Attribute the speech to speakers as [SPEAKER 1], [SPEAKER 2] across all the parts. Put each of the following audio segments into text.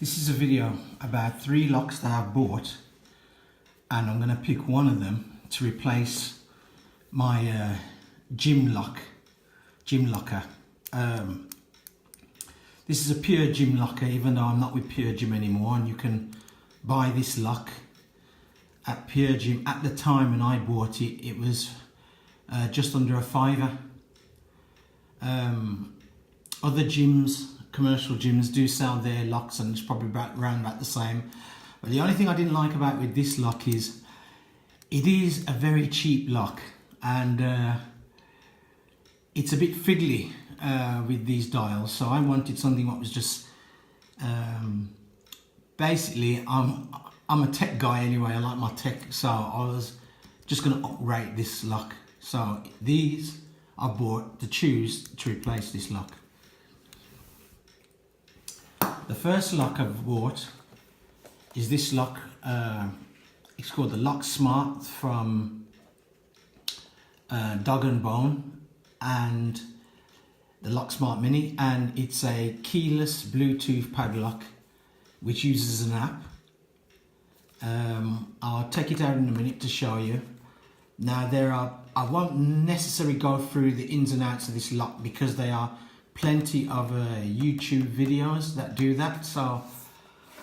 [SPEAKER 1] This is a video about 3 locks that I've bought, and I'm going to pick one of them to replace my gym locker. This is a Pure Gym locker, even though I'm not with Pure Gym anymore, and you can buy this lock at Pure Gym. At the time when I bought it, it was just under a £5. Other gyms, commercial gyms, do sell their locks, and it's probably around about the same. But the only thing I didn't like about with this lock is it is a very cheap lock, and it's a bit fiddly with these dials. So I wanted something that was just basically, I'm a tech guy anyway. I like my tech, so I was just going to upgrade this lock. So these I bought to choose to replace this lock. The first lock I've bought is this lock. It's called the Lock Smart from Dog & Bone, and the Lock Smart Mini, and it's a keyless Bluetooth padlock which uses an app. I'll take it out in a minute to show you. Now I won't necessarily go through the ins and outs of this lock because there are plenty of YouTube videos that do that, so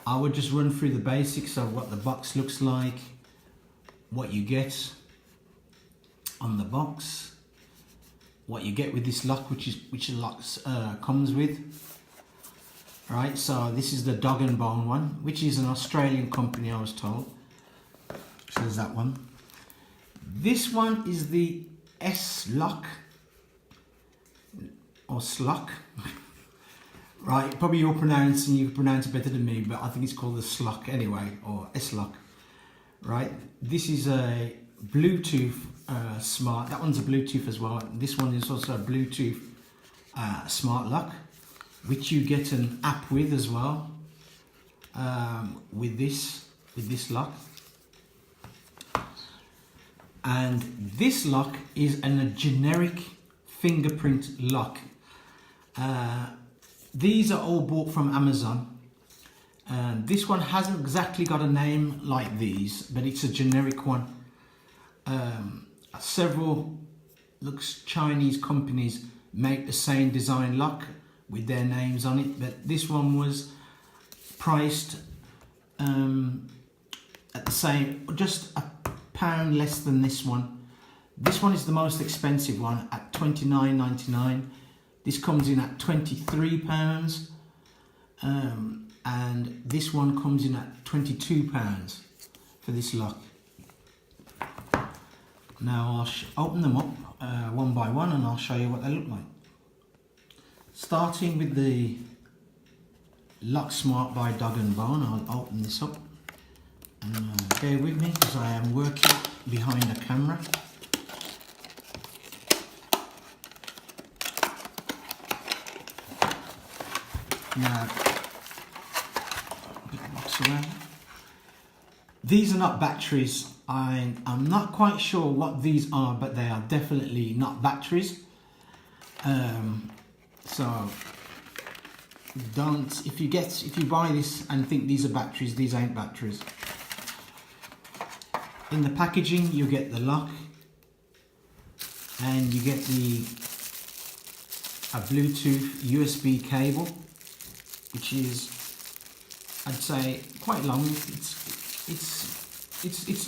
[SPEAKER 1] I would just run through the basics of what the box looks like, what you get on the box, what you get with this lock, which the locks comes with. Right, so this is the Dog & Bone one, which is an Australian company, I was told. So there's that one. This one is the S-Lock, or Slock. Right, probably you're pronouncing, you pronounce it better than me, but I think it's called the Slock anyway, or S-Lock. Right, this is a Bluetooth smart. That one's a Bluetooth as well. This one is also a Bluetooth smart lock, which you get an app with as well. With this lock. And this lock is a generic fingerprint lock. These are all bought from Amazon. This one hasn't exactly got a name like these, but it's a generic one. Several Chinese companies make the same design lock with their names on it, but this one was priced at the same, just £1 less than this one. This one is the most expensive one at £29.99. This comes in at £23, and this one comes in at £22 for this lock. Now I'll open them up one by one, and I'll show you what they look like. Starting with the Lock Smart by Dog & Bone, I'll open this up, and bear with me because I am working behind the camera. Now, put the box around. These are not batteries. I'm not quite sure what these are, but they are definitely not batteries. So if you buy this and think these are batteries, these ain't batteries. In the packaging you get the lock, and you get a Bluetooth USB cable, which is, I'd say, quite long. It's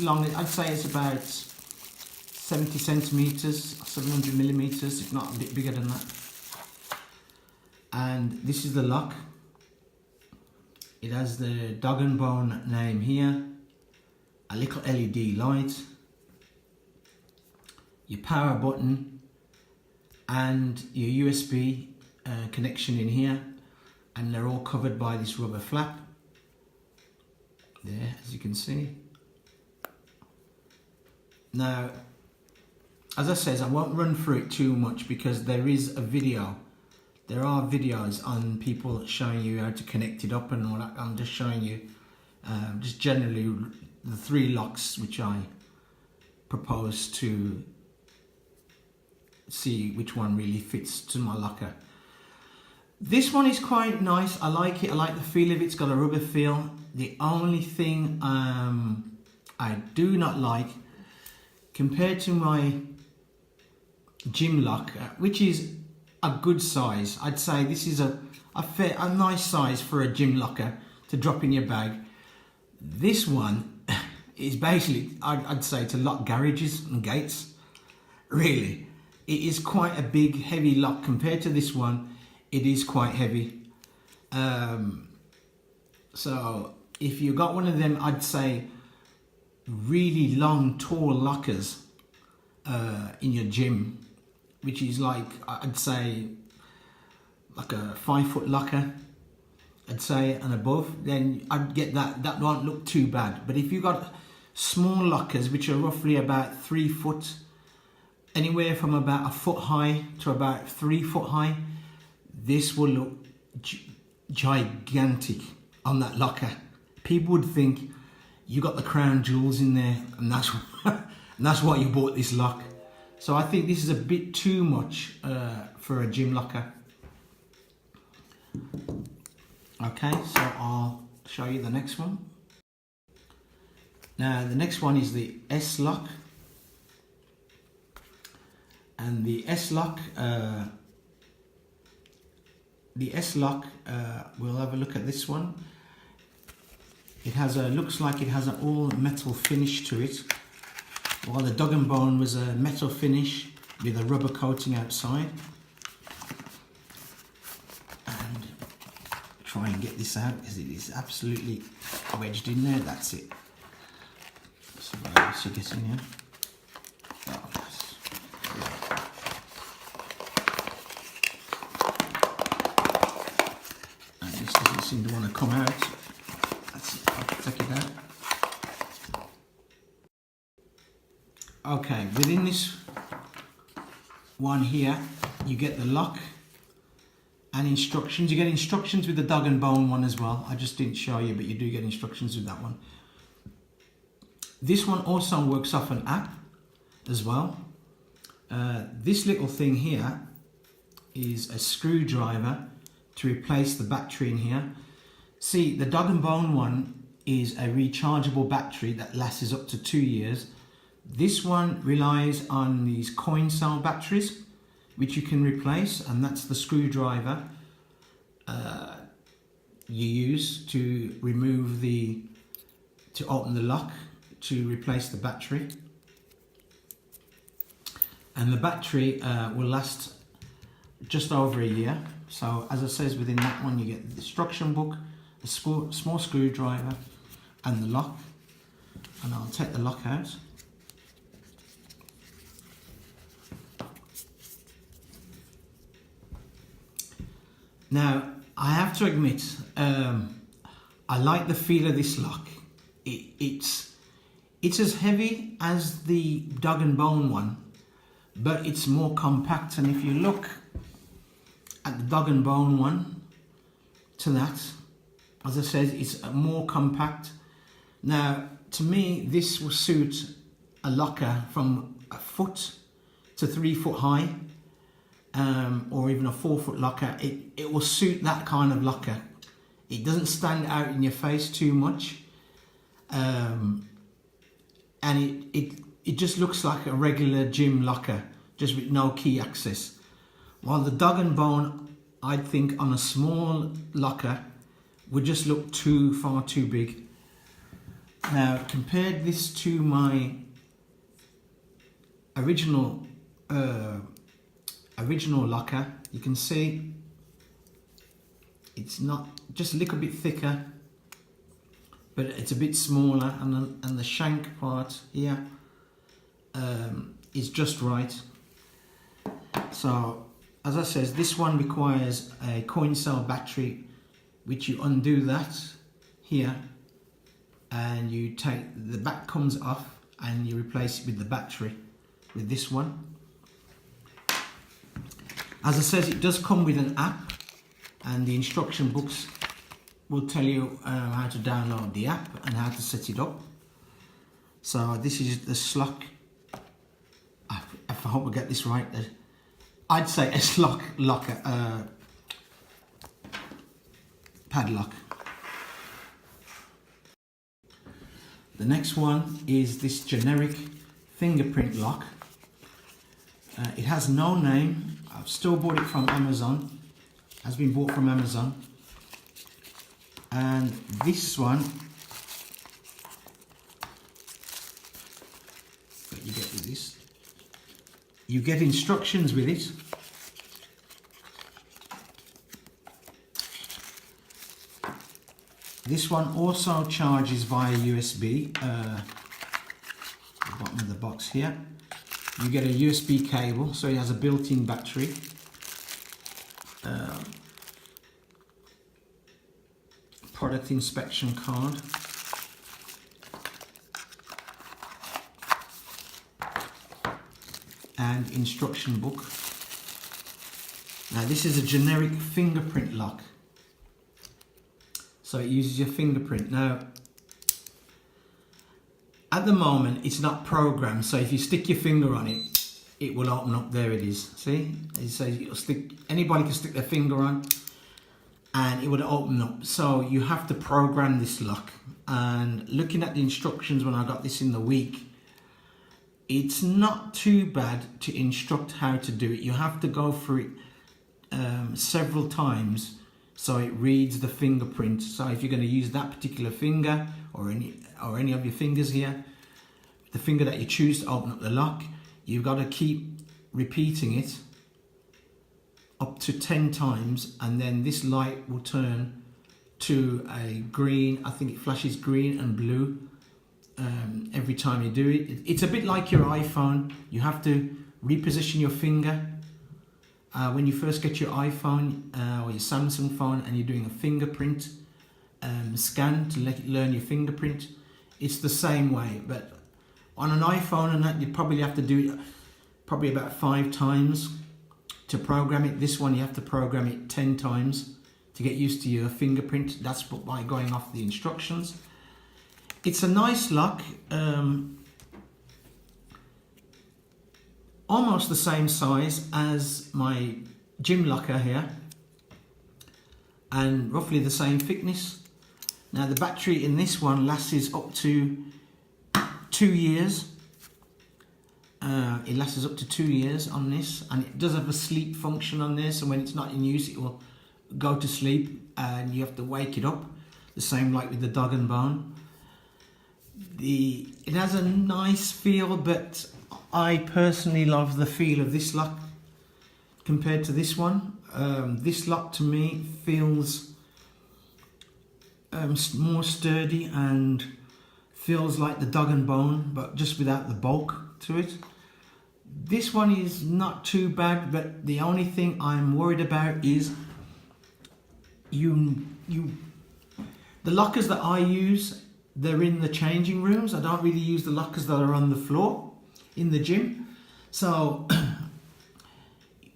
[SPEAKER 1] long. I'd say it's about 70 centimeters, 700 millimeters, if not a bit bigger than that. And this is the lock. It has the Dog & Bone name here, a little LED light, your power button, and your USB connection in here, and they're all covered by this rubber flap there, as you can see. Now, as I said, I won't run through it too much because there is a video. There are videos on people showing you how to connect it up and all that. I'm just showing you just generally the 3 locks which I propose to see which one really fits to my locker. This one is quite nice. I like it. I like the feel of it. It's got a rubber feel. The only thing I do not like, compared to my gym lock, which is a good size, I'd say this is a nice size for a gym locker to drop in your bag. This one is basically, I'd say, to lock garages and gates. Really, it is quite a big, heavy lock. Compared to this one, it is quite heavy. So if you got one of them, I'd say really long, tall lockers in your gym, which is like, I'd say like a 5-foot locker, I'd say, and above, then I'd get that. That won't look too bad. But if you got small lockers, which are roughly about 3 foot, anywhere from about 1 foot high to about 3 foot high, this will look gigantic on that locker. People would think you got the crown jewels in there, and that's and that's why you bought this lock. So I think this is a bit too much for a gym locker. Okay, so I'll show you the next one. Now the next one is the S-Lock. And the S-Lock, we'll have a look at this one. It has looks like it has an all metal finish to it, while the Dog and Bone was a metal finish with a rubber coating outside. And try and get this out because it is absolutely wedged in there. That's it. So what else you get in here? Oh, nice. And this doesn't seem to want to come out. That's it. I'll take it out. Okay, within this one here, you get the lock and instructions. You get instructions with the Dog and Bone one as well. I just didn't show you, but you do get instructions with that one. This one also works off an app as well. This little thing here is a screwdriver to replace the battery in here. See, the Dog and Bone one is a rechargeable battery that lasts up to 2 years. This one relies on these coin cell batteries, which you can replace, and that's the screwdriver you use to remove to open the lock to replace the battery. And the battery will last just over a year. So as it says within that one, you get the instruction book, a small screwdriver and the lock. And I'll take the lock out. Now, I have to admit, I like the feel of this lock. It's as heavy as the Dog and Bone one, but it's more compact. And if you look at the Dog and Bone one to that, as I said, it's more compact. Now, to me, this will suit a locker from 1 foot to 3 foot high. Or even a 4 foot locker. It will suit that kind of locker. It doesn't stand out in your face too much, and it just looks like a regular gym locker, just with no key access. While the Dog and Bone, I think, on a small locker would just look far too big. Now, compared this to my original locker, you can see it's not just a little bit thicker, but it's a bit smaller, and the shank part here is just right. So as I says, this one requires a coin cell battery, which you undo that here, and you take the back comes off and you replace it with the battery with this one. As I says, it does come with an app, and the instruction books will tell you how to download the app and how to set it up. So this is the S-Lock. I hope I get this right. I'd say S-Lock locker, padlock. The next one is this generic fingerprint lock. It has no name. I've still bought it from Amazon. Has been bought from Amazon. And this one, what you get with this, you get instructions with it. This one also charges via USB. The bottom of the box here. You get a USB cable, so it has a built-in battery. Product inspection card. And instruction book. Now this is a generic fingerprint lock. So it uses your fingerprint. Now, at the moment, it's not programmed. So if you stick your finger on it, it will open up. There it is. See? It says you'll stick. Anybody can stick their finger on, and it would open up. So you have to program this lock. And looking at the instructions when I got this in the week, it's not too bad to instruct how to do it. You have to go through it several times. So it reads the fingerprint. So if you're going to use that particular finger or any of your fingers here, the finger that you choose to open up the lock, you've got to keep repeating it up to 10 times, and then this light will turn to a green. I think it flashes green and blue every time you do it. It's a bit like your iPhone. You have to reposition your finger. When you first get your iPhone or your Samsung phone and you're doing a fingerprint scan to let it learn your fingerprint, it's the same way. But on an iPhone and that, you probably have to do it probably about 5 times to program it. This one you have to program it 10 times to get used to your fingerprint. That's by going off the instructions. It's a nice lock. Almost the same size as my gym locker here, and roughly the same thickness. Now the battery in this one lasts up to 2 years. It lasts up to 2 years on this, and it does have a sleep function on this, and when it's not in use it will go to sleep and you have to wake it up, the same like with the dog and bone. It has a nice feel, but I personally love the feel of this lock compared to this one. This lock to me feels more sturdy and feels like the dog and bone, but just without the bulk to it. This one is not too bad, but the only thing I'm worried about is the lockers that I use, they're in the changing rooms. I don't really use the lockers that are on the floor in the gym. So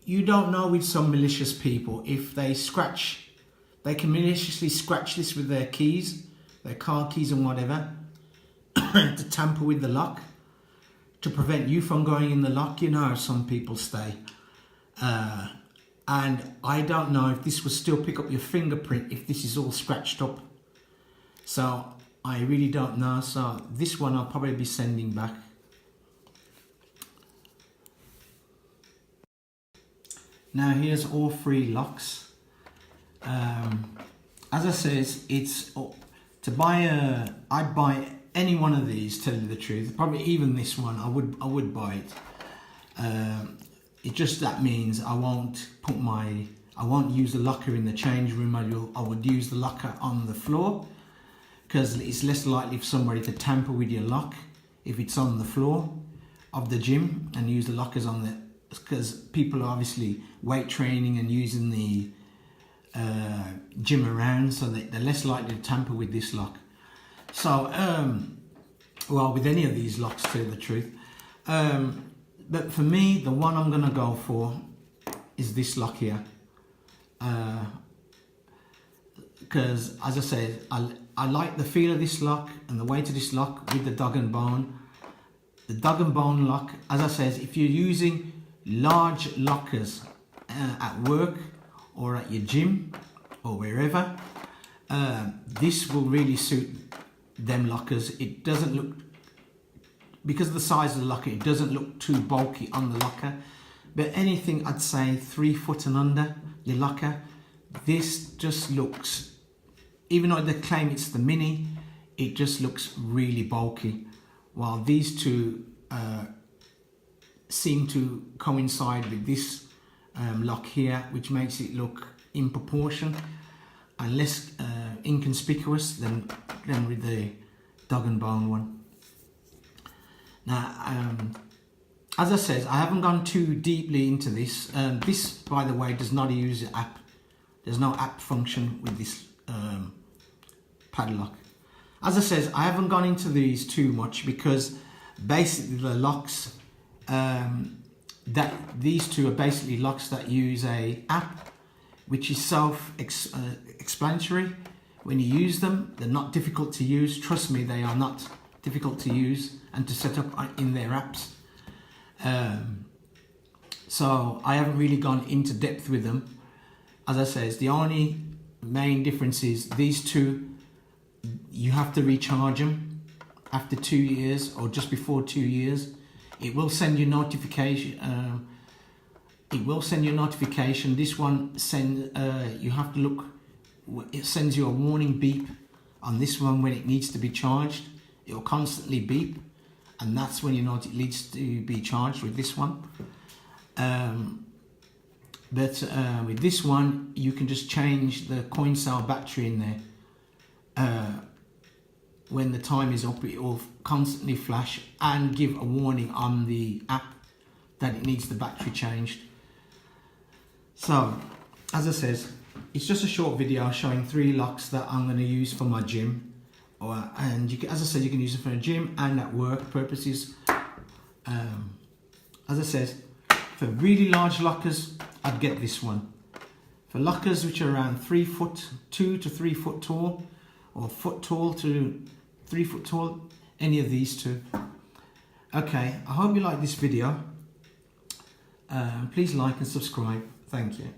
[SPEAKER 1] you don't know with some malicious people, if they can maliciously scratch this with their keys, their car keys and whatever, to tamper with the lock, to prevent you from going in the lock. You know how some people stay. And I don't know if this will still pick up your fingerprint if this is all scratched up. So I really don't know. So this one I'll probably be sending back. Now here's all 3 locks. As I says, it's to buy I'd buy any one of these, tell you the truth. Probably even this one, I would buy it. It just that means I won't use the locker in the change room. I would use the locker on the floor, because it's less likely for somebody to tamper with your lock if it's on the floor of the gym, and use the lockers on the, because people are obviously weight training and using the gym around, so they're less likely to tamper with this lock. So, well, with any of these locks, to tell the truth. But for me, the one I'm gonna go for is this lock here. Because, as I said, I like the feel of this lock and the weight of this lock with the dog and bone. The dog and bone lock, as I said, if you're using large lockers at work or at your gym or wherever, This will really suit them lockers. It doesn't look, because of the size of the locker, it doesn't look too bulky on the locker. But anything I'd say 3 foot and under your locker, this just looks, even though they claim it's the mini, it just looks really bulky. While these two seem to coincide with this lock here, which makes it look in proportion and less inconspicuous than with the dog and bone one. Now, as I said, I haven't gone too deeply into this. This, by the way, does not use an app. There's no app function with this padlock. As I said, I haven't gone into these too much because basically the locks, these two are basically locks that use a app, which is self-explanatory. When you use them, they're not difficult to use. Trust me, they are not difficult to use and to set up in their apps. So I haven't really gone into depth with them. As I said, the only main difference is these two, you have to recharge them after 2 years or just before 2 years. It will send you notification. This one you have to look. It sends you a warning beep on this one when it needs to be charged. It will constantly beep, and that's when you know it needs to be charged with this one. But with this one, you can just change the coin cell battery in there. When the time is up, it will constantly flash and give a warning on the app that it needs the battery changed. So, as I said, it's just a short video showing 3 locks that I'm going to use for my gym. And you can, as I said, you can use it for a gym and at work purposes. As I said, for really large lockers, I'd get this one. For lockers which are around 3 foot, 2 to 3 foot tall, or foot tall to 3 foot tall, any of these two. Okay, I hope you like this video. Please like and subscribe. Thank you.